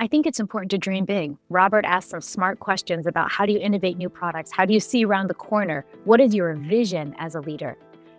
I think it's important to dream big. Robert asked some smart questions about how do you innovate new products? How do you see around the corner? What is your vision as a leader?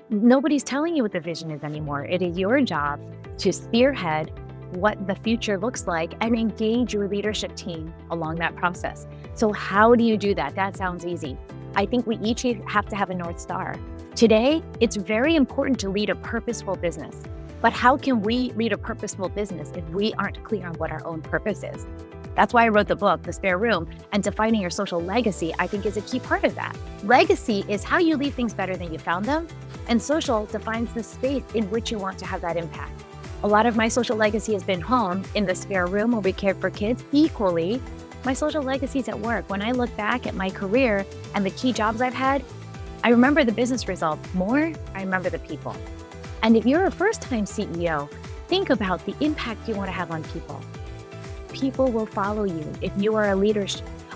Nobody's telling you what the vision is anymore. It is your job to spearhead what the future looks like and engage your leadership team along that process. So how do you do that? That sounds easy. I think we each have to have a North Star. Today, it's very important to lead a purposeful business. But how can we lead a purposeful business if we aren't clear on what our own purpose is? That's why I wrote the book, The Spare Room, and defining your social legacy, I think, is a key part of that. Legacy is how you leave things better than you found them, and social defines the space in which you want to have that impact. A lot of my social legacy has been home in the spare room where we cared for kids. Equally, my social legacy is at work. When I look back at my career and the key jobs I've had, I remember the business results more, I remember the people. And if you're a first-time CEO, think about the impact you want to have on people. People will follow you if you are a leader.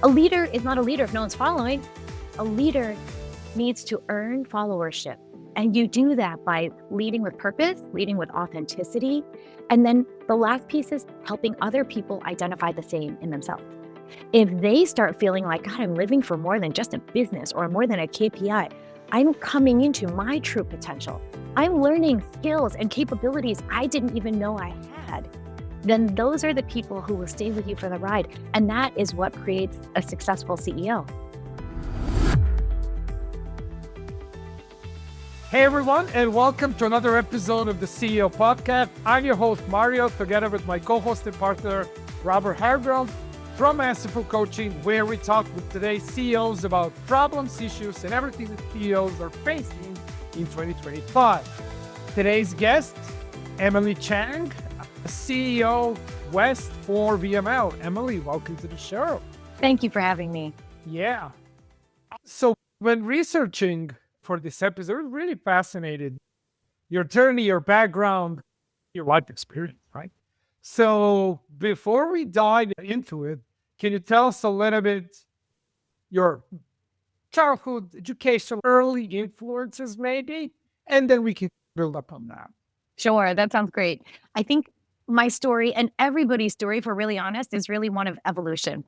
A leader is not a leader if no one's following. A leader needs to earn followership. And you do that by leading with purpose, leading with authenticity. And then the last piece is helping other people identify the same in themselves. If they start feeling like, God, I'm living for more than just a business or more than a KPI, I'm coming into my true potential. I'm learning skills and capabilities I didn't even know I had. Then those are the people who will stay with you for the ride. And that is what creates a successful CEO. Hey everyone, and welcome to another episode of the CEO Podcast. I'm your host, Mario, together with my co-host and partner, Robert Hargrove, from Masterful Coaching, where we talk with today's CEOs about problems, issues, and everything that CEOs are facing in 2025. Today's guest, Emily Chang, CEO West for VML. Emily, welcome to the show. Thank you for having me. Yeah. So when researching for this episode, I'm really fascinated. Your journey, your background, your life experience, right? So before we dive into it, can you tell us a little bit your childhood, education, early influences maybe? And then we can build up on that. Sure, that sounds great. I think my story and everybody's story, if we're really honest, is really one of evolution.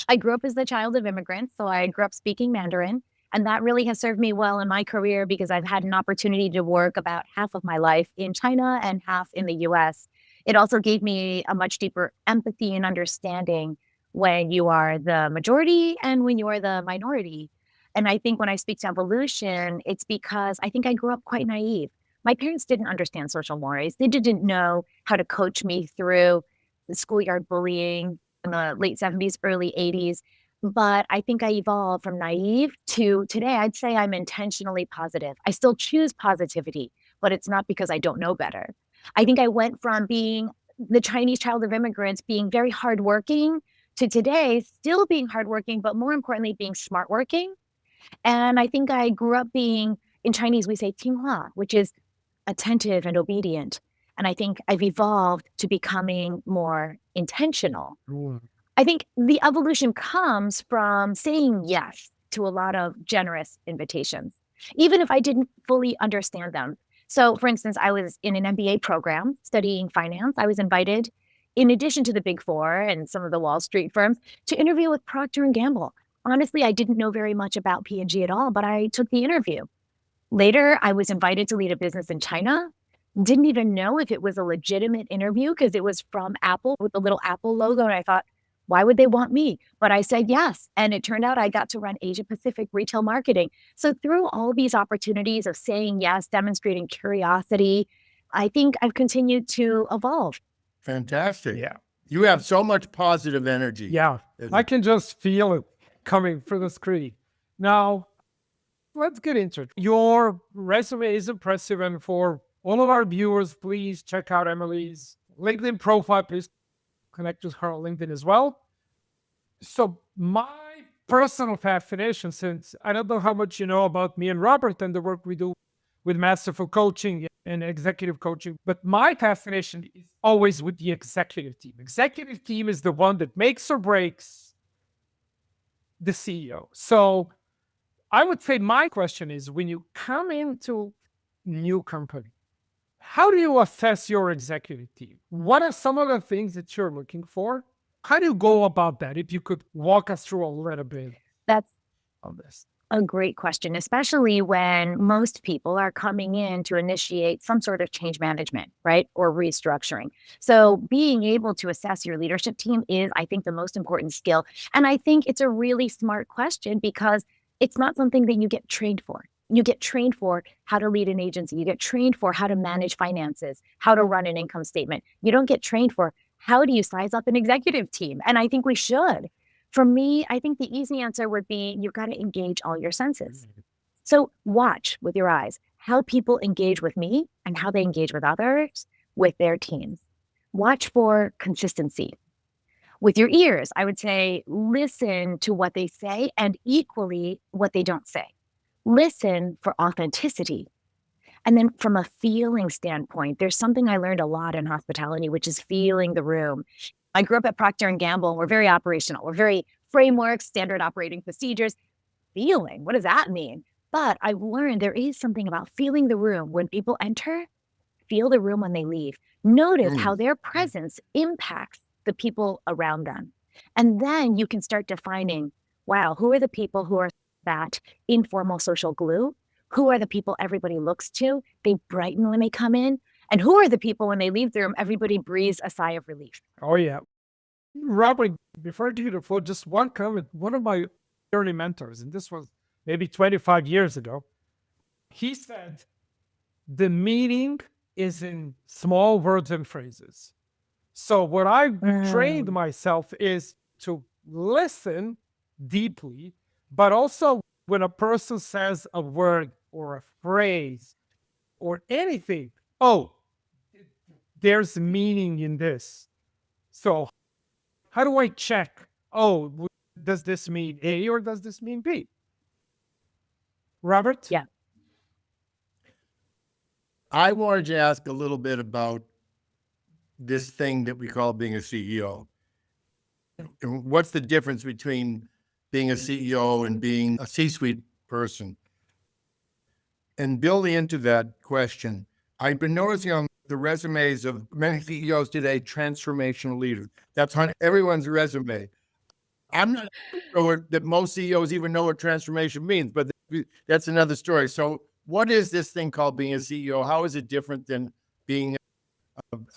I grew up as the child of immigrants, so I grew up speaking Mandarin. And that really has served me well in my career because I've had an opportunity to work about half of my life in China and half in the US. It also gave me a much deeper empathy and understanding when you are the majority and when you are the minority. And I think when I speak to evolution, it's because I think I grew up quite naive. My parents didn't understand social mores. They didn't know how to coach me through the schoolyard bullying in the late 70s, early 80s. But I think I evolved from naive to today, I'd say I'm intentionally positive. I still choose positivity, but it's not because I don't know better. I think I went from being the Chinese child of immigrants, being very hardworking, to today still being hardworking, but more importantly, being smart working. And I think I grew up being, in Chinese, we say 听话, which is attentive and obedient. And I think I've evolved to becoming more intentional. I think the evolution comes from saying yes to a lot of generous invitations, even if I didn't fully understand them. So for instance, I was in an MBA program studying finance. I was invited, in addition to the Big Four and some of the Wall Street firms, to interview with Procter & Gamble. Honestly, I didn't know very much about P&G at all, but I took the interview. Later, I was invited to lead a business in China. Didn't even know if it was a legitimate interview because it was from Apple with the little Apple logo. And I thought, why would they want me? But I said yes. And it turned out I got to run Asia Pacific retail marketing. So through all these opportunities of saying yes, demonstrating curiosity, I think I've continued to evolve. Fantastic. Yeah. You have so much positive energy. Yeah. I can just feel it coming through the screen. Now, let's get into it. Your resume is impressive. And for all of our viewers, please check out Emily's LinkedIn profile. Please connect with her on LinkedIn as well. So my personal fascination, since I don't know how much you know about me and Robert and the work we do with Masterful Coaching and executive coaching, but my fascination is always with the executive team. Executive team is the one that makes or breaks the CEO. So I would say my question is, when you come into new company, how do you assess your executive team? What are some of the things that you're looking for? How do you go about that? If you could walk us through a little bit That's on this. a great question, especially when most people are coming in to initiate some sort of change management, right? Or restructuring. So being able to assess your leadership team is, I think, the most important skill. And I think it's a really smart question because it's not something that you get trained for. You get trained for how to lead an agency. You get trained for how to manage finances, how to run an income statement. You don't get trained for how do you size up an executive team? And I think we should. For me, I think the easy answer would be you've got to engage all your senses. So watch with your eyes how people engage with me and how they engage with others, with their teams. Watch for consistency. With your ears, I would say listen to what they say and equally what they don't say. Listen for authenticity. And then from a feeling standpoint, there's something I learned a lot in hospitality, which is feeling the room. I grew up at Procter & Gamble. We're very operational. We're very frameworks, standard operating procedures. Feeling, what does that mean? But I've learned there is something about feeling the room when people enter, feel the room when they leave. Notice how their presence impacts the people around them. And then you can start defining, wow, who are the people who are that informal social glue? Who are the people everybody looks to? They brighten when they come in. And who are the people when they leave the room, everybody breathes a sigh of relief? Oh, yeah. Robert, before I do the floor, just one comment. One of my early mentors, and this was maybe 25 years ago, he said, the meaning is in small words and phrases. So what I've trained myself is to listen deeply, but also when a person says a word or a phrase or anything, oh, there's meaning in this. So how do I check? Oh, does this mean A or does this mean B? Robert? Yeah. I wanted to ask a little bit about this thing that we call being a CEO. And what's the difference between being a CEO and being a C-suite person? And building into that question, I've been noticing on the resumes of many CEOs today, transformational leaders. That's on everyone's resume. I'm not sure that most CEOs even know what transformation means, but that's another story. So what is this thing called being a CEO? How is it different than being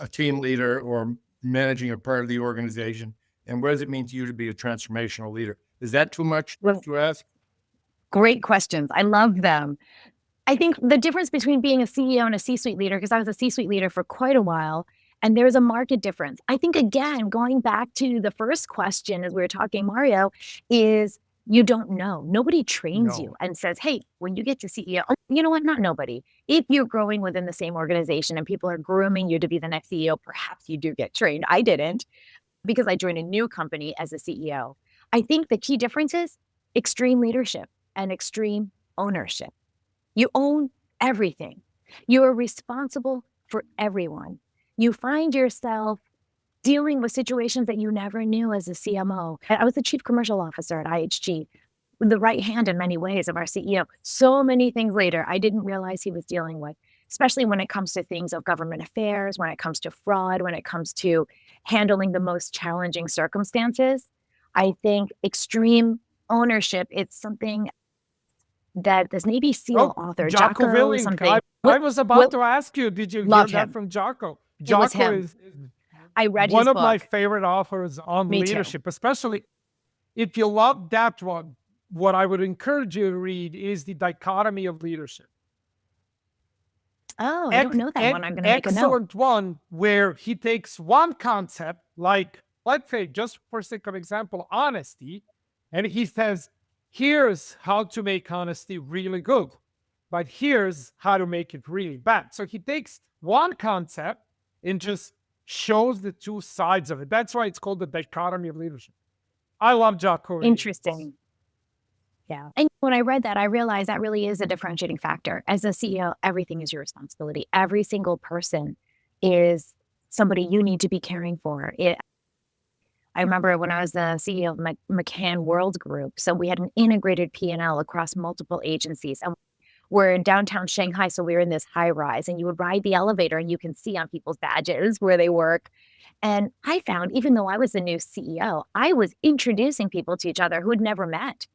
a team leader or managing a part of the organization? And what does it mean to you to be a transformational leader? Is that too much to ask? Great questions. I love them. I think the difference between being a CEO and a C-suite leader, because I was a C-suite leader for quite a while, and there's a market difference. I think, again, going back to the first question as we were talking, Mario, is you don't know. Nobody trains you and says, hey, when you get to CEO, you know what? Not nobody. If you're growing within the same organization and people are grooming you to be the next CEO, perhaps you do get trained. I didn't because I joined a new company as a CEO. I think the key difference is extreme leadership and extreme ownership. You own everything. You are responsible for everyone. You find yourself dealing with situations that you never knew as a CMO. I was the chief commercial officer at IHG, the right hand in many ways of our CEO. So many things later I didn't realize he was dealing with, especially when it comes to things of government affairs, when it comes to fraud, when it comes to handling the most challenging circumstances. I think extreme ownership, it's something that this Navy SEAL author, Jocko Jocko Willink. something. I was about to ask you, did you hear Love that him. from Jocko? It was Jocko him. is I read one his of book. my favorite authors on Me too. leadership, especially if you love that one. What I would encourage you to read is The Dichotomy of Leadership. Oh, I don't know that one. I'm going to make a note. Excellent one where he takes one concept, like, let's say, just for sake of example, honesty, and he says, here's how to make honesty really good, but here's how to make it really bad. So he takes one concept and just shows the two sides of it. That's why it's called the dichotomy of leadership. I love Jocko. Interesting. Yeah. And when I read that, I realized that really is a differentiating factor. As a CEO, everything is your responsibility. Every single person is somebody you need to be caring for. I remember when I was the CEO of McCann World Group, so we had an integrated P&L across multiple agencies. And we're in downtown Shanghai, so we were in this high rise, and you would ride the elevator and you can see on people's badges where they work. And I found, even though I was the new CEO, I was introducing people to each other who had never met.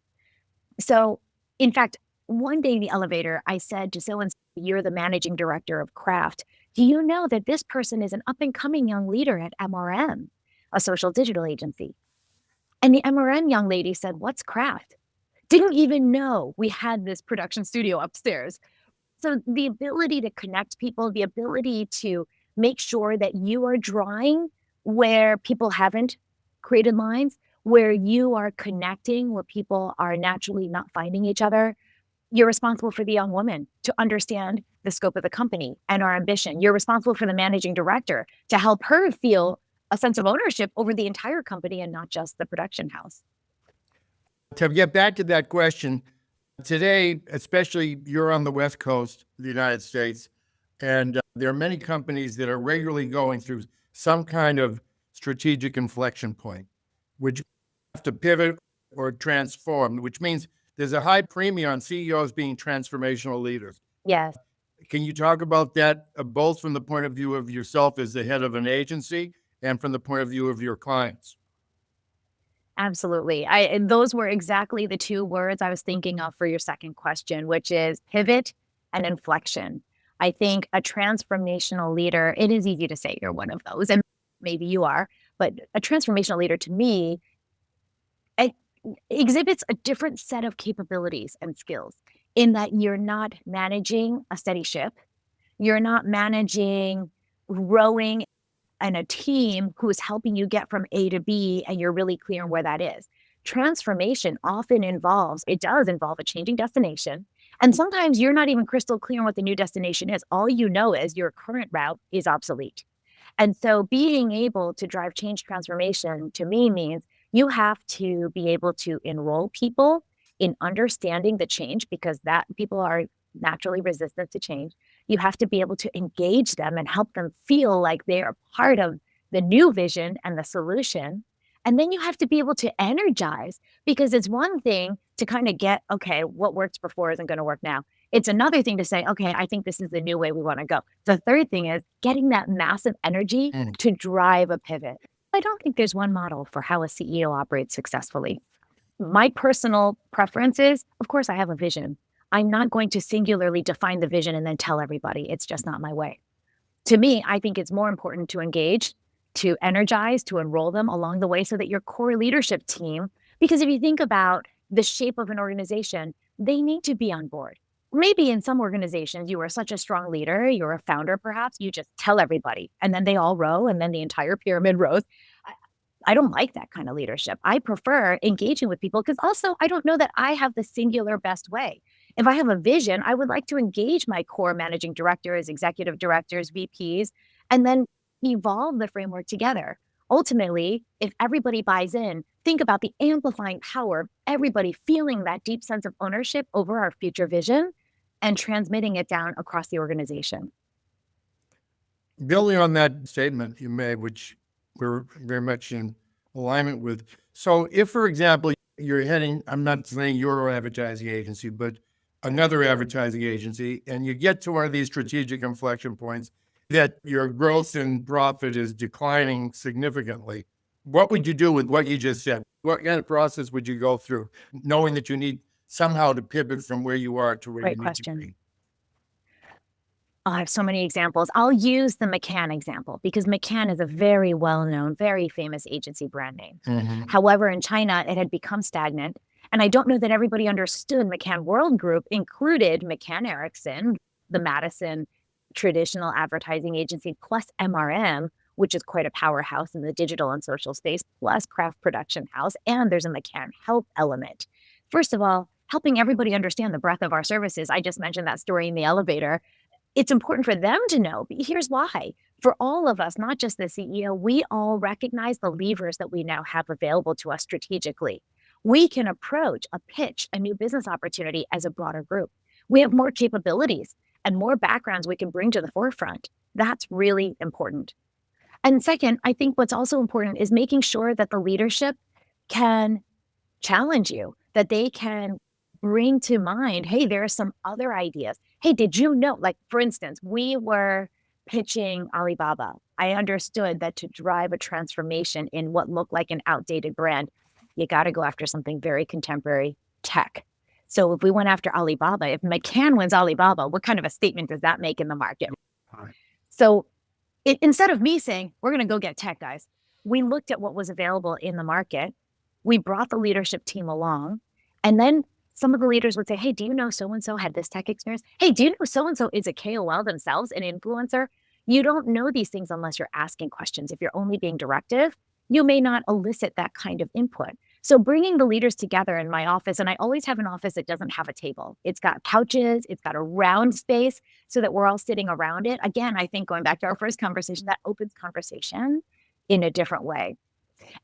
So, in fact, one day in the elevator, I said to so and so, "You're the managing director of Kraft. Do you know that this person is an up and coming young leader at MRM, a social digital agency?" And the MRM young lady said, "What's Kraft?" Didn't even know we had this production studio upstairs. So the ability to connect people, the ability to make sure that you are drawing where people haven't created lines, where you are connecting, where people are naturally not finding each other. You're responsible for the young woman to understand the scope of the company and our ambition. You're responsible for the managing director to help her feel a sense of ownership over the entire company and not just the production house. To get back to that question, today, especially you're on the West Coast of the United States, and there are many companies that are regularly going through some kind of strategic inflection point, which have to pivot or transform, which means there's a high premium on CEOs being transformational leaders. Yes. Can you talk about that, both from the point of view of yourself as the head of an agency and from the point of view of your clients? Absolutely. And those were exactly the two words I was thinking of for your second question, which is pivot and inflection. I think a transformational leader, it is easy to say you're one of those, and maybe you are, but a transformational leader to me it exhibits a different set of capabilities and skills in that you're not managing a steady ship. You're not managing rowing and a team who is helping you get from A to B, and you're really clear on where that is. Transformation often it does involve a changing destination. And sometimes you're not even crystal clear on what the new destination is. All you know is your current route is obsolete. And so being able to drive change transformation to me means you have to be able to enroll people in understanding the change because that people are naturally resistant to change. You have to be able to engage them and help them feel like they are part of the new vision and the solution. And then you have to be able to energize because it's one thing to kind of get, okay, what worked before isn't going to work now. It's another thing to say, okay, I think this is the new way we want to go. The third thing is getting that massive energy to drive a pivot. I don't think there's one model for how a CEO operates successfully. My personal preference is, of course, I have a vision. I'm not going to singularly define the vision and then tell everybody. It's just not my way. To me, I think it's more important to engage, to energize, to enroll them along the way so that your core leadership team, because if you think about the shape of an organization, they need to be on board. Maybe in some organizations, you are such a strong leader, you're a founder perhaps, you just tell everybody and then they all row and then the entire pyramid rows. I don't like that kind of leadership. I prefer engaging with people because also I don't know that I have the singular best way. If I have a vision, I would like to engage my core managing directors, executive directors, VPs, and then evolve the framework together. Ultimately, if everybody buys in, think about the amplifying power of everybody feeling that deep sense of ownership over our future vision and transmitting it down across the organization. Building on that statement you made, which we're very much in alignment with. So if, for example, you're heading, I'm not saying your advertising agency, but another advertising agency, and you get to one of these strategic inflection points that your growth and profit is declining significantly, what would you do with what you just said? What kind of process would you go through, knowing that you need somehow to pivot from where you are to where Great you need question. to be? I have so many examples. I'll use the McCann example because McCann is a very well-known, very famous agency brand name. However, in China, it had become stagnant. And I don't know that everybody understood McCann World Group included McCann Erickson, the Madison traditional advertising agency, plus MRM, which is quite a powerhouse in the digital and social space, plus Kraft Production House, and there's a McCann Health element. First of all, helping everybody understand the breadth of our services. I just mentioned that story in the elevator. It's important for them to know. But here's why. For all of us, not just the CEO, we all recognize the levers that we now have available to us strategically. We can approach a pitch, a new business opportunity as a broader group. We have more capabilities and more backgrounds we can bring to the forefront. That's really important. And second, I think what's also important is making sure that the leadership can challenge you, that they can bring to mind, hey, there are some other ideas. Hey, did you know? Like, for instance, we were pitching Alibaba. I understood that to drive a transformation in what looked like an outdated brand, you got to go after something very contemporary, tech. So if we went after Alibaba, if McCann wins Alibaba, what kind of a statement does that make in the market? So instead of me saying, we're going to go get tech guys, we looked at what was available in the market. We brought the leadership team along. And then some of the leaders would say, hey, do you know so-and-so had this tech experience? Hey, do you know so-and-so is a KOL themselves, an influencer? You don't know these things unless you're asking questions. If you're only being directive, you may not elicit that kind of input. So bringing the leaders together in my office, and I always have an office that doesn't have a table. It's got couches, it's got a round space so that we're all sitting around it. Again, I think going back to our first conversation, that opens conversation in a different way.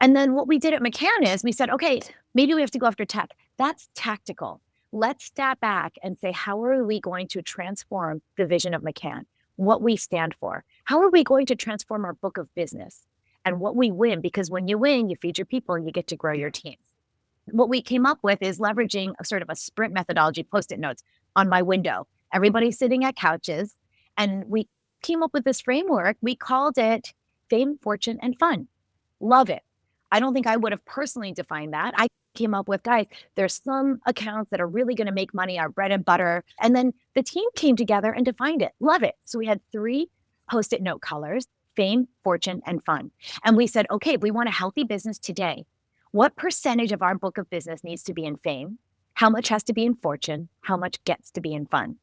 And then what we did at McCann is we said, okay, maybe we have to go after tech. That's tactical. Let's step back and say, how are we going to transform the vision of McCann, what we stand for? How are we going to transform our book of business and what we win? Because when you win, you feed your people and you get to grow your teams. What we came up with is leveraging a sort of a sprint methodology, Post-it notes on my window. Everybody's sitting at couches. And we came up with this framework. We called it Fame, Fortune, and Fun. Love it. I don't think I would have personally defined that. I came up with, guys, there's some accounts that are really going to make money, our bread and butter. And then the team came together and defined it. Love it. So we had 3 Post-it note colors: fame, fortune, and fun. And we said, okay, we want a healthy business today. What percentage of our book of business needs to be in fame? How much has to be in fortune? How much gets to be in fun?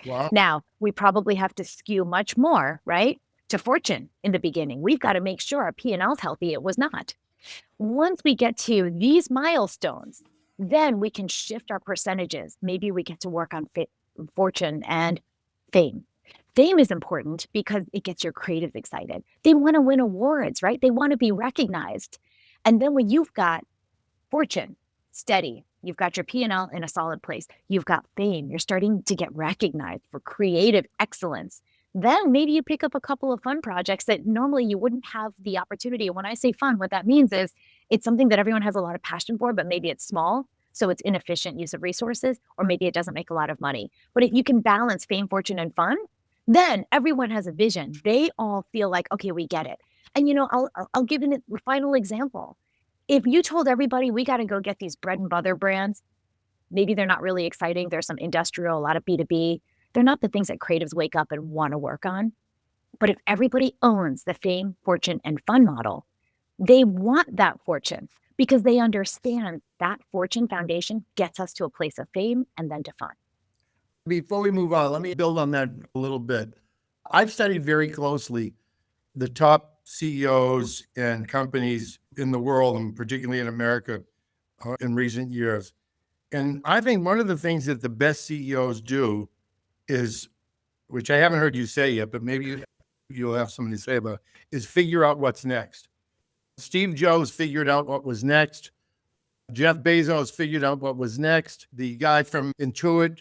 Wow. Now, we probably have to skew much more, right, to fortune in the beginning. We've got to make sure our P&L is healthy. It was not. Once we get to these milestones, then we can shift our percentages. Maybe we get to work on fortune and fame. Fame is important because it gets your creatives excited. They want to win awards, right? They want to be recognized. And then when you've got fortune steady, you've got your P&L in a solid place, you've got fame, you're starting to get recognized for creative excellence. Then maybe you pick up a couple of fun projects that normally you wouldn't have the opportunity. And when I say fun, what that means is it's something that everyone has a lot of passion for, but maybe it's small, so it's inefficient use of resources, or maybe it doesn't make a lot of money. But if you can balance fame, fortune, and fun, then everyone has a vision. They all feel like, okay, we get it. And I'll give a final example. If you told everybody we got to go get these bread and butter brands, maybe they're not really exciting. There's some industrial, a lot of B2B. They're not the things that creatives wake up and want to work on. But if everybody owns the fame, fortune, and fun model, they want that fortune because they understand that fortune foundation gets us to a place of fame and then to fun. Before we move on, let me build on that a little bit. I've studied very closely the top CEOs and companies in the world, and particularly in America, in recent years. And I think one of the things that the best CEOs do is, which I haven't heard you say yet, but maybe you'll have something to say about, is figure out what's next. Steve Jobs figured out what was next. Jeff Bezos figured out what was next. The guy from Intuit,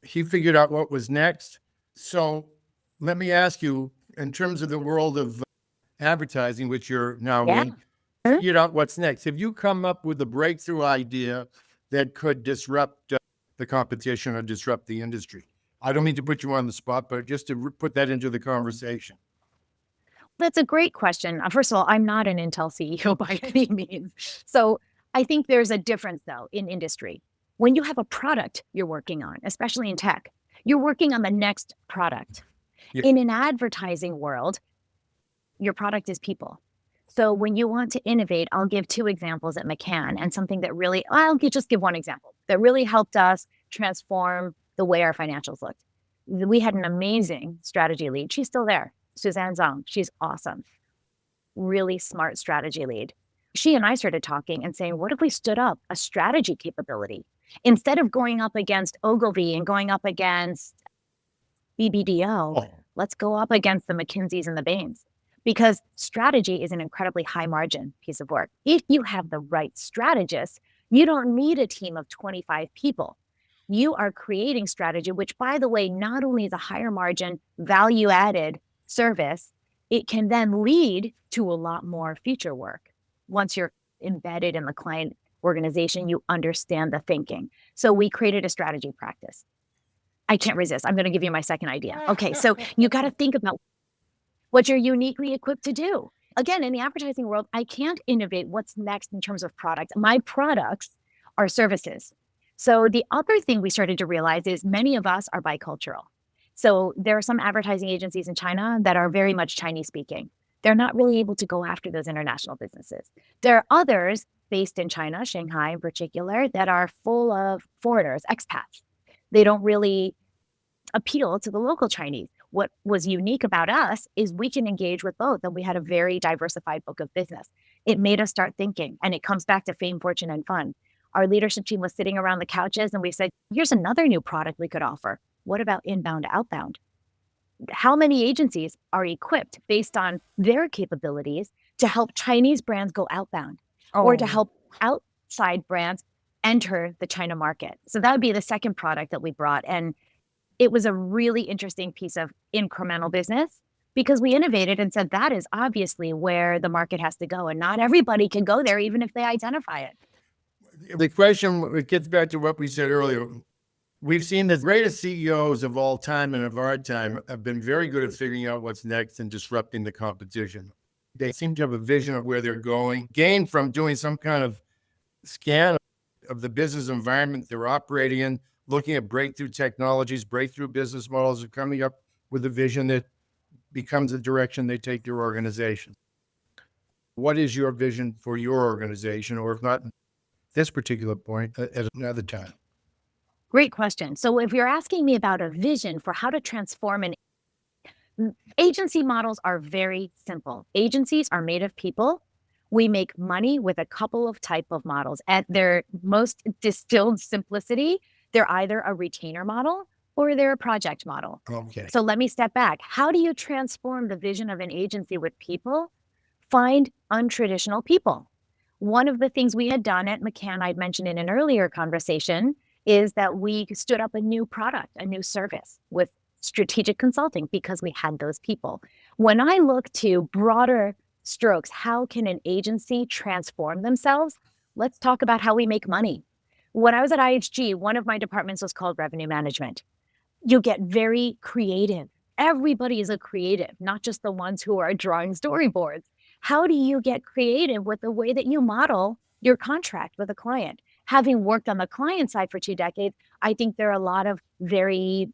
he figured out what was next. So let me ask you, in terms of the world of advertising, which you're now in, figured out what's next. Have you come up with a breakthrough idea that could disrupt the competition or disrupt the industry? I don't mean to put you on the spot, but just to put that into the conversation. That's a great question. First of all, I'm not an Intel CEO by any means. So I think there's a difference, though, in industry. When you have a product you're working on, especially in tech, you're working on the next product. Yeah. In an advertising world, your product is people. So when you want to innovate, I'll give 2 examples at McCann, and something that really, just give one example that really helped us transform the way our financials looked. We had an amazing strategy lead. She's still there. Suzanne Zhang. She's awesome. Really smart strategy lead. She and I started talking and saying, what if we stood up a strategy capability? Instead of going up against Ogilvy and going up against BBDO, let's go up against the McKinseys and the Bains. Because strategy is an incredibly high margin piece of work. If you have the right strategist, you don't need a team of 25 people. You are creating strategy, which, by the way, not only is a higher margin, value added service, it can then lead to a lot more future work. Once you're embedded in the client organization, you understand the thinking. So we created a strategy practice. I can't resist. I'm going to give you my second idea. Okay, so you got to think about what you're uniquely equipped to do. Again, in the advertising world, I can't innovate what's next in terms of products. My products are services. So the other thing we started to realize is many of us are bicultural. So there are some advertising agencies in China that are very much Chinese speaking. They're not really able to go after those international businesses. There are others based in China, Shanghai in particular, that are full of foreigners, expats. They don't really appeal to the local Chinese. What was unique about us is we can engage with both, and we had a very diversified book of business. It made us start thinking, and it comes back to fame, fortune, and fun. Our leadership team was sitting around the couches, and we said, here's another new product we could offer. What about inbound, outbound? How many agencies are equipped based on their capabilities to help Chinese brands go outbound or to help outside brands enter the China market? So that would be the second product that we brought. And it was a really interesting piece of incremental business because we innovated and said that is obviously where the market has to go. And not everybody can go there, even if they identify it. The question, it gets back to what we said earlier. We've seen the greatest CEOs of all time and of our time have been very good at figuring out what's next and disrupting the competition. They seem to have a vision of where they're going, gain from doing some kind of scan of the business environment they're operating in, looking at breakthrough technologies, breakthrough business models, and coming up with a vision that becomes the direction they take their organization. What is your vision for your organization, or if not this particular point, at another time? Great question. So if you're asking me about a vision for how to transform an agency, models are very simple. Agencies are made of people. We make money with a couple of type of models. At their most distilled simplicity, they're either a retainer model or they're a project model. Okay. So let me step back. How do you transform the vision of an agency with people? Find untraditional people. One of the things we had done at McCann, I'd mentioned in an earlier conversation, is that we stood up a new product, a new service with strategic consulting because we had those people. When I look to broader strokes, how can an agency transform themselves? Let's talk about how we make money. When I was at IHG, one of my departments was called revenue management. You get very creative. Everybody is a creative, not just the ones who are drawing storyboards. How do you get creative with the way that you model your contract with a client? Having worked on the client side for 2 decades, I think there are a lot of very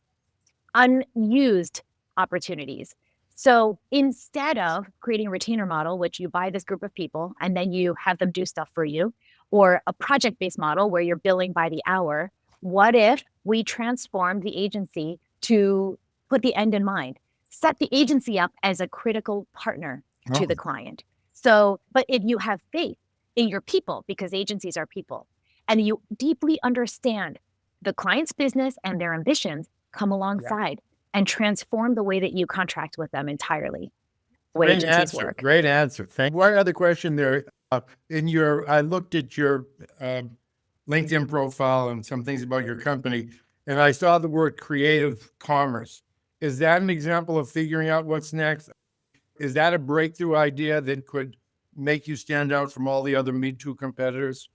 unused opportunities. So instead of creating a retainer model, which you buy this group of people and then you have them do stuff for you, or a project-based model where you're billing by the hour, what if we transformed the agency to put the end in mind, set the agency up as a critical partner to the client? So, but if you have faith in your people, because agencies are people, and you deeply understand the client's business and their ambitions, come alongside and transform the way that you contract with them entirely. The way agencies work. Great answer. One other question there. I looked at your LinkedIn profile and some things about your company, and I saw the word creative commerce. Is that an example of figuring out what's next? Is that a breakthrough idea that could make you stand out from all the other Me Too competitors?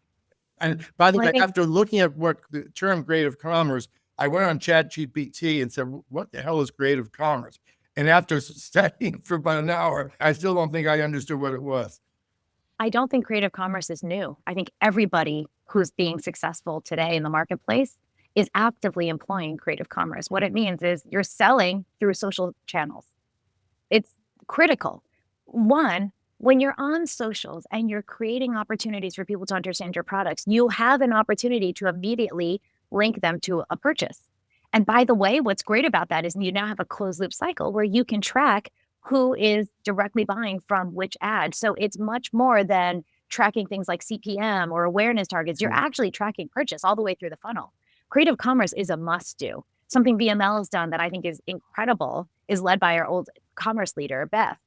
And by the way, after looking at what the term creative commerce, I went on ChatGPT and said, what the hell is creative commerce? And after studying for about an hour, I still don't think I understood what it was. I don't think creative commerce is new. I think everybody who's being successful today in the marketplace is actively employing creative commerce. What it means is you're selling through social channels. It's critical. One, when you're on socials and you're creating opportunities for people to understand your products, you have an opportunity to immediately link them to a purchase. And by the way, what's great about that is you now have a closed loop cycle where you can track who is directly buying from which ad. So it's much more than tracking things like CPM or awareness targets. You're actually tracking purchase all the way through the funnel. Creative commerce is a must do. Something VML has done that I think is incredible is led by our old commerce leader, Beth.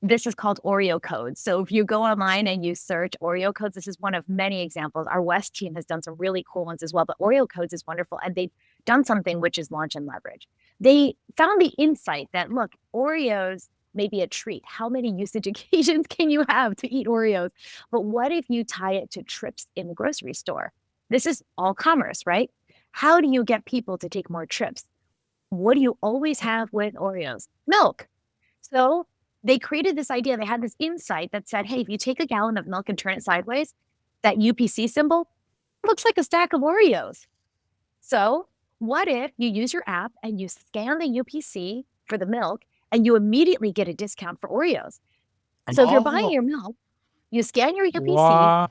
This is called Oreo codes. So if you go online and you search Oreo codes, this is one of many examples. Our West team has done some really cool ones as well, but Oreo codes is wonderful. And they've done something which is launch and leverage. They found the insight that, look, Oreos may be a treat. How many usage occasions can you have to eat Oreos? But what if you tie it to trips in the grocery store? This is all commerce, right? How do you get people to take more trips? What do you always have with Oreos? Milk. So they created this idea. They had this insight that said, hey, if you take a gallon of milk and turn it sideways, that UPC symbol looks like a stack of Oreos. So what if you use your app and you scan the UPC for the milk and you immediately get a discount for Oreos? So if you're buying your milk, you scan your UPC, Wow.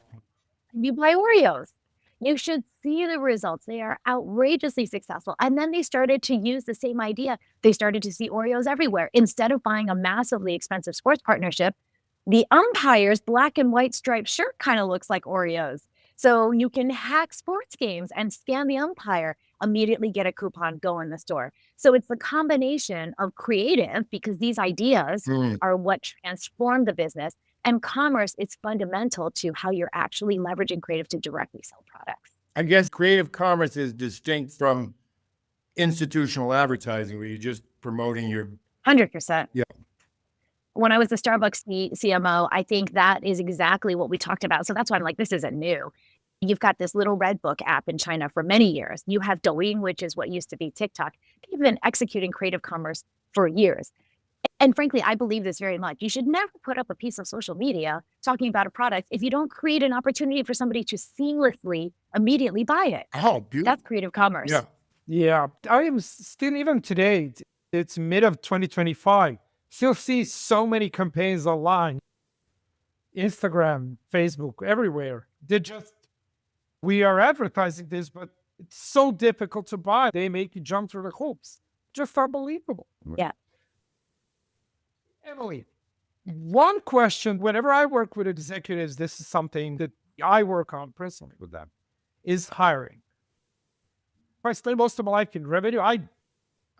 you buy Oreos. You should see the results. They are outrageously successful. And then they started to use the same idea. They started to see Oreos everywhere. Instead of buying a massively expensive sports partnership, the umpire's black and white striped shirt kind of looks like Oreos. So you can hack sports games and scan the umpire, immediately get a coupon, go in the store. So it's the combination of creative, because these ideas are what transform the business, and commerce. It's fundamental to how you're actually leveraging creative to directly sell products. I guess creative commerce is distinct from institutional advertising, where you're just promoting your 100%. Yeah. When I was the Starbucks CMO, I think that is exactly what we talked about. So that's why I'm like, this isn't new. You've got this little Red Book app in China for many years. You have Douyin, which is what used to be TikTok. They've been executing creative commerce for years. And frankly, I believe this very much. You should never put up a piece of social media talking about a product if you don't create an opportunity for somebody to seamlessly, immediately buy it. Oh, beautiful. That's creative commerce. Yeah. Yeah, I am still, even today, it's mid of 2025, still see so many campaigns online, Instagram, Facebook, everywhere. We are advertising this, but it's so difficult to buy. They make you jump through the hoops. Just unbelievable. Yeah. Emily, one question, whenever I work with executives, this is something that I work on personally with them, is hiring. I spent most of my life in revenue. I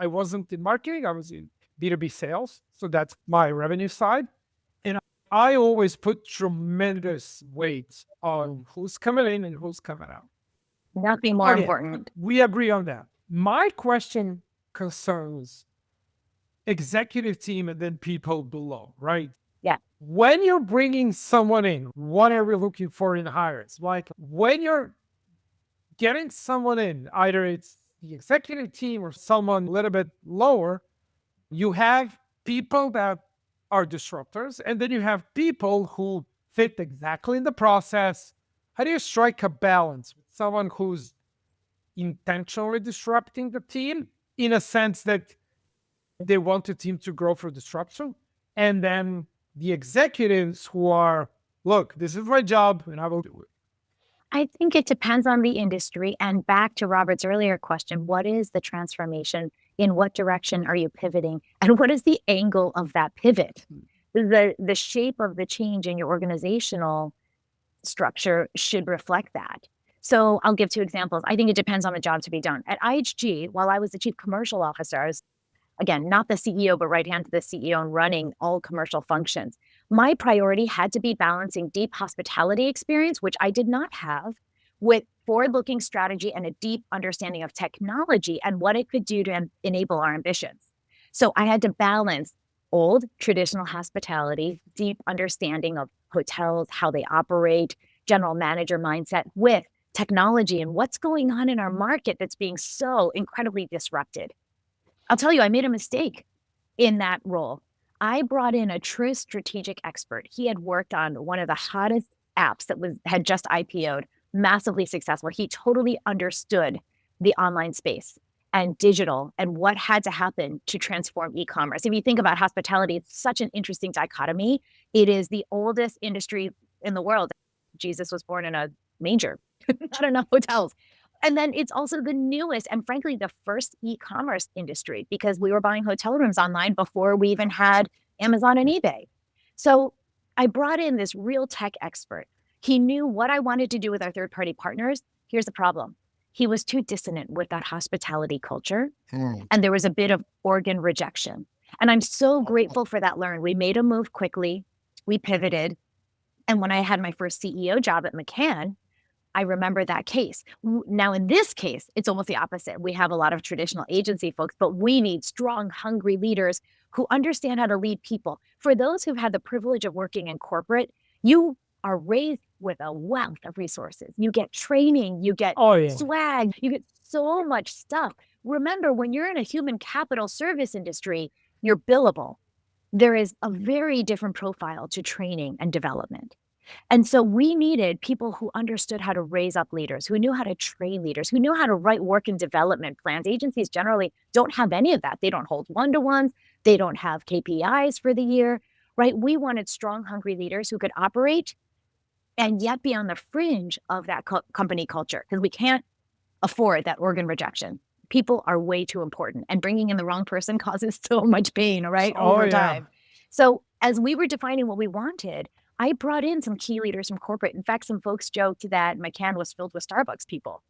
wasn't in marketing. I was in B2B sales. So that's my revenue side. And I always put tremendous weight on who's coming in and who's coming out. Nothing more Okay, important. we agree on that. My question concerns executive team and then people below, right? Yeah. When you're bringing someone in, what are we looking for in hires? Like when you're getting someone in, either it's the executive team or someone a little bit lower, you have people that are disruptors, and then you have people who fit exactly in the process. How do you strike a balance with someone who's intentionally disrupting the team in a sense that they want the team to grow through disruption, and then the executives who are, look, this is my job and I will do it? I think it depends on the industry. And back to Robert's earlier question, what is the transformation? In what direction are you pivoting? And what is the angle of that pivot? The shape of the change in your organizational structure should reflect that. So I'll give 2 examples. I think it depends on the job to be done. At IHG, while I was the chief commercial officer, I was, again, not the CEO, but right hand to the CEO and running all commercial functions. My priority had to be balancing deep hospitality experience, which I did not have, with forward-looking strategy and a deep understanding of technology and what it could do to enable our ambitions. So I had to balance old traditional hospitality, deep understanding of hotels, how they operate, general manager mindset, with technology and what's going on in our market that's being so incredibly disrupted. I'll tell you, I made a mistake in that role. I brought in a true strategic expert. He had worked on one of the hottest apps that had just IPO'd, massively successful. He totally understood the online space and digital and what had to happen to transform e-commerce. If you think about hospitality, it's such an interesting dichotomy. It is the oldest industry in the world. Jesus was born in a manger, not enough hotels. And then it's also the newest and frankly, the first e-commerce industry, because we were buying hotel rooms online before we even had Amazon and eBay. So I brought in this real tech expert. He knew what I wanted to do with our third-party partners. Here's the problem. He was too dissonant with that hospitality culture. And there was a bit of organ rejection. And I'm so grateful for that learn. We made a move quickly. We pivoted. And when I had my first CEO job at McCann, I remember that case. Now, in this case, it's almost the opposite. We have a lot of traditional agency folks, but we need strong, hungry leaders who understand how to lead people. For those who've had the privilege of working in corporate, you are raised with a wealth of resources. You get training, you get swag, you get so much stuff. Remember, when you're in a human capital service industry, you're billable. there is a very different profile to training and development. And so we needed people who understood how to raise up leaders, who knew how to train leaders, who knew how to write work and development plans. Agencies generally don't have any of that. They don't hold one-to-ones. They don't have KPIs for the year, right? We wanted strong, hungry leaders who could operate and yet be on the fringe of that company culture, because we can't afford that organ rejection. People are way too important, and bringing in the wrong person causes so much pain, right? Over time. So as we were defining what we wanted, I brought in some key leaders from corporate. In fact, some folks joked that McCann was filled with Starbucks people,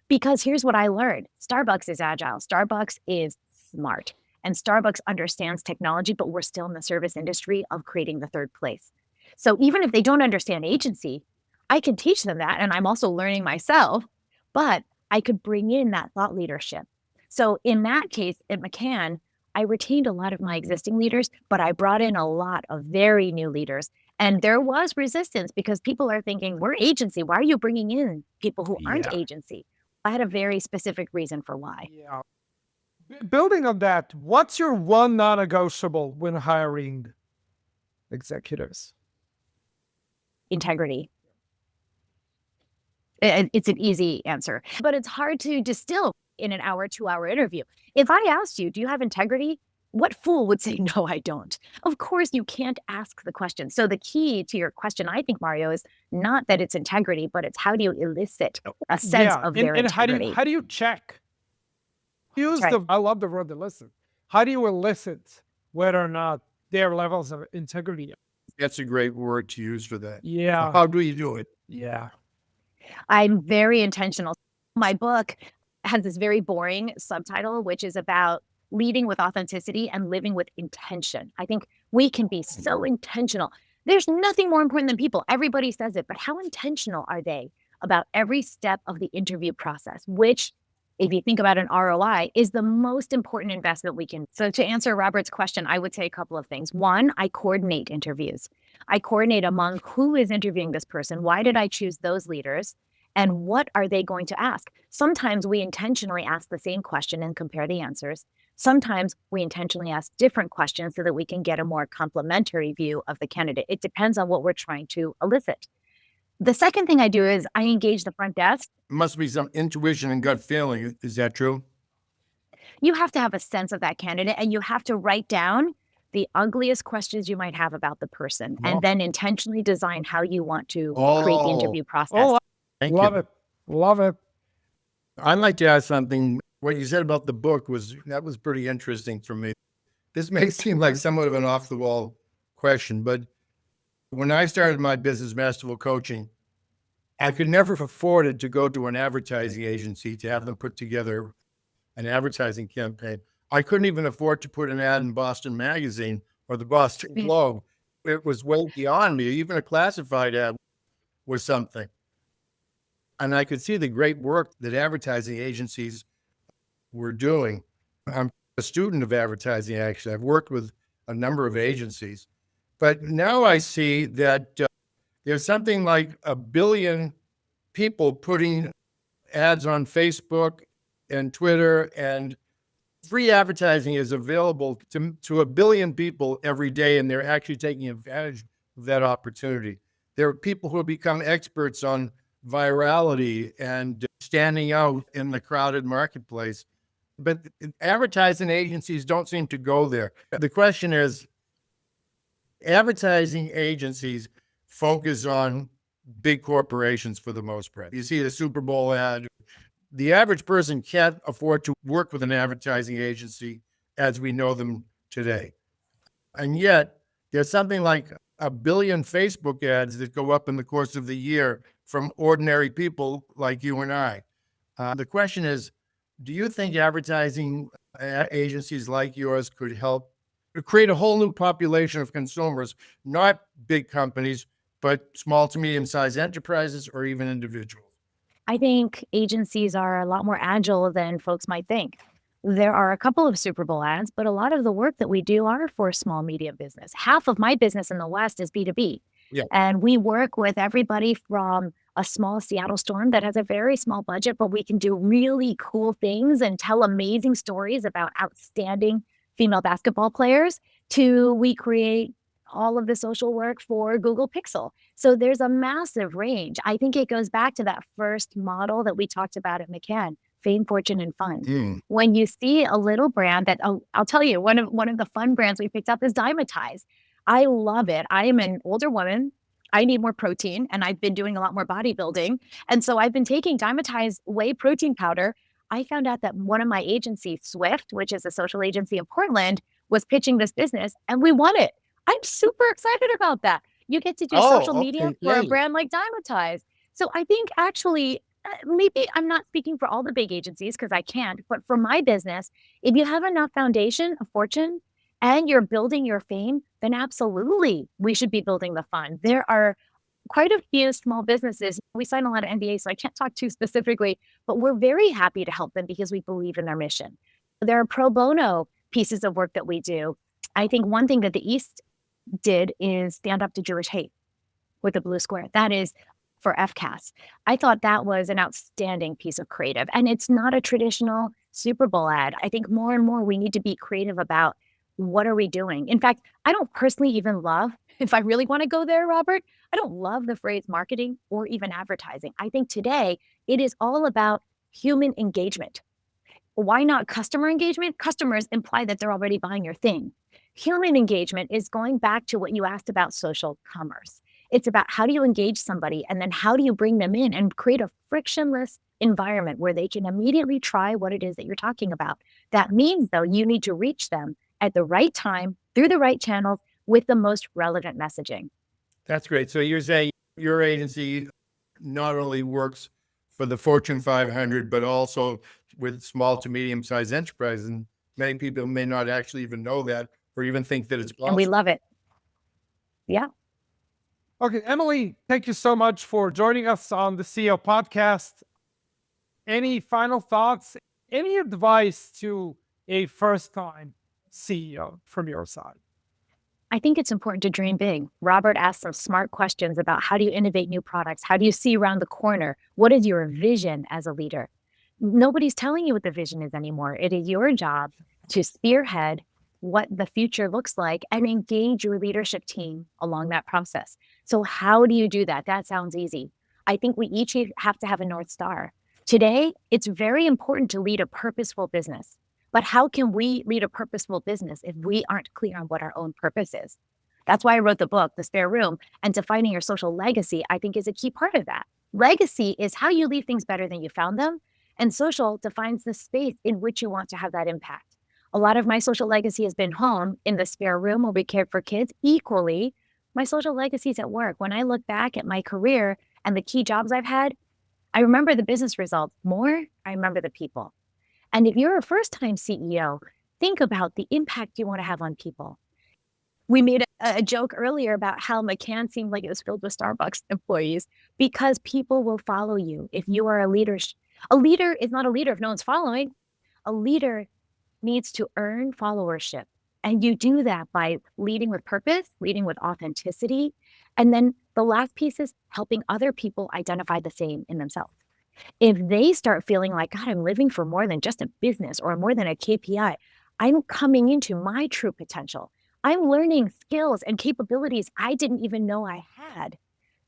because here's what I learned. Starbucks is agile. Starbucks is smart, and Starbucks understands technology, but we're still in the service industry of creating the third place. So even if they don't understand agency, I can teach them that. And I'm also learning myself, but I could bring in that thought leadership. So in that case at McCann, I retained a lot of my existing leaders, but I brought in a lot of very new leaders. And there was resistance because people are thinking, we're agency. Why are you bringing in people who aren't agency? I had a very specific reason for why. Yeah. Building on that, what's your one non-negotiable when hiring executives? Integrity. It's an easy answer, but it's hard to distill in an hour, 2-hour interview. If I asked you, do you have integrity? What fool would say, no, I don't? Of course, you can't ask the question. So the key to your question, I think, Mario, is not that it's integrity, but it's how do you elicit a sense of their integrity. How do you check? Right. I love the word elicit. How do you elicit whether or not their levels of integrity? That's a great word to use for that. Yeah. How do you do it? Yeah. I'm very intentional. My book has this very boring subtitle, which is about leading with authenticity and living with intention. I think we can be so intentional. There's nothing more important than people. Everybody says it, but how intentional are they about every step of the interview process, which, if you think about an ROI, is the most important investment we can. So to answer Robert's question, I would say a couple of things. One, I coordinate interviews. I coordinate among who is interviewing this person. Why did I choose those leaders? And what are they going to ask? Sometimes we intentionally ask the same question and compare the answers. Sometimes we intentionally ask different questions so that we can get a more complementary view of the candidate. It depends on what we're trying to elicit. The second thing I do is I engage the front desk. Must be some intuition and gut feeling. Is that true? You have to have a sense of that candidate, and you have to write down the ugliest questions you might have about the person, and then intentionally design how you want to create the interview process. Love it. Love it. I'd like to ask something. What you said about the book was pretty interesting for me. This may seem like somewhat of an off-the-wall question, but when I started my business masterful coaching, I could never have afforded to go to an advertising agency to have them put together an advertising campaign. I couldn't even afford to put an ad in Boston Magazine or the Boston Globe. It was way beyond me. Even a classified ad was something. And I could see the great work that advertising agencies were doing. I'm a student of advertising, actually. I've worked with a number of agencies. But now I see that there's something like 1 billion people putting ads on Facebook and Twitter, and free advertising is available to 1 billion people every day, and they're actually taking advantage of that opportunity. There are people who have become experts on virality and standing out in the crowded marketplace. But advertising agencies don't seem to go there. The question is, advertising agencies focus on big corporations for the most part. You see the Super Bowl ad. The average person can't afford to work with an advertising agency as we know them today. And yet, there's something like 1 billion Facebook ads that go up in the course of the year from ordinary people like you and I. The question is, do you think advertising agencies like yours could help create a whole new population of consumers, not big companies, but small to medium-sized enterprises or even individuals? I think agencies are a lot more agile than folks might think. There are a couple of Super Bowl ads, but a lot of the work that we do are for small, medium business. Half of my business in the West is B2B. Yeah. And we work with everybody from a small Seattle Storm that has a very small budget, but we can do really cool things and tell amazing stories about outstanding female basketball players, to we create all of the social work for Google Pixel. So there's a massive range. I think it goes back to that first model that we talked about at McCann, fame, fortune, and fun. When you see a little brand that, I'll tell you, one of the fun brands we picked up is Dymatize. I love it. I am an older woman. I need more protein, and I've been doing a lot more bodybuilding. And so I've been taking Dymatize whey protein powder. I found out that one of my agencies, Swift, which is a social agency in Portland, was pitching this business, and we won it. I'm super excited about that. You get to do social media for a brand like Dymatize. So I think actually, maybe I'm not speaking for all the big agencies because I can't, but for my business, if you have enough foundation of fortune and you're building your fame, then absolutely we should be building the fund. There are quite a few small businesses. We sign a lot of NDAs, so I can't talk too specifically, but we're very happy to help them because we believe in their mission. There are pro bono pieces of work that we do. I think one thing that the East did is stand up to Jewish hate with a blue square. That is for FCAS. I thought that was an outstanding piece of creative. And it's not a traditional Super Bowl ad. I think more and more we need to be creative about what are we doing. In fact, I don't personally even love, if I really want to go there, Robert, I don't love the phrase marketing or even advertising. I think today it is all about human engagement. Why not customer engagement? Customers imply that they're already buying your thing. Human engagement is going back to what you asked about social commerce. It's about how do you engage somebody and then how do you bring them in and create a frictionless environment where they can immediately try what it is that you're talking about. That means, though, you need to reach them at the right time, through the right channels, with the most relevant messaging. That's great. So you're saying your agency not only works for the Fortune 500, but also with small to medium-sized enterprises. And many people may not actually even know that or even think that it's possible. And we love it. Yeah. Okay, Emily, thank you so much for joining us on the CEO podcast. Any final thoughts? Any advice to a first-time CEO from your side? I think it's important to dream big. Robert asked some smart questions about how do you innovate new products? How do you see around the corner? What is your vision as a leader? Nobody's telling you what the vision is anymore. It is your job to spearhead what the future looks like and engage your leadership team along that process. So how do you do that? That sounds easy. I think we each have to have a North Star. Today, it's very important to lead a purposeful business. But how can we lead a purposeful business if we aren't clear on what our own purpose is? That's why I wrote the book, The Spare Room, and defining your social legacy, I think, is a key part of that. Legacy is how you leave things better than you found them, and social defines the space in which you want to have that impact. A lot of my social legacy has been home in the spare room where we cared for kids. Equally, my social legacy is at work. When I look back at my career and the key jobs I've had, I remember the business results more. I remember the people. And if you're a first-time CEO, think about the impact you want to have on people. We made a joke earlier about how McCann seemed like it was filled with Starbucks employees because people will follow you if you are a leader. A leader is not a leader if no one's following. A leader needs to earn followership. And you do that by leading with purpose, leading with authenticity. And then the last piece is helping other people identify the same in themselves. If they start feeling like, God, I'm living for more than just a business or more than a KPI, I'm coming into my true potential. I'm learning skills and capabilities I didn't even know I had.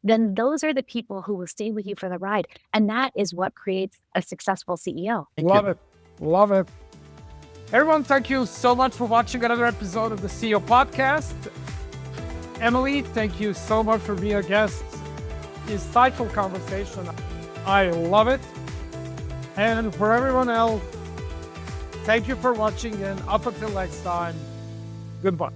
Then those are the people who will stay with you for the ride. And that is what creates a successful CEO. Love it. Love it. Everyone, thank you so much for watching another episode of the CEO podcast. Emily, thank you so much for being a guest. Insightful conversation. I love it. And for everyone else, thank you for watching, and up until next time, goodbye.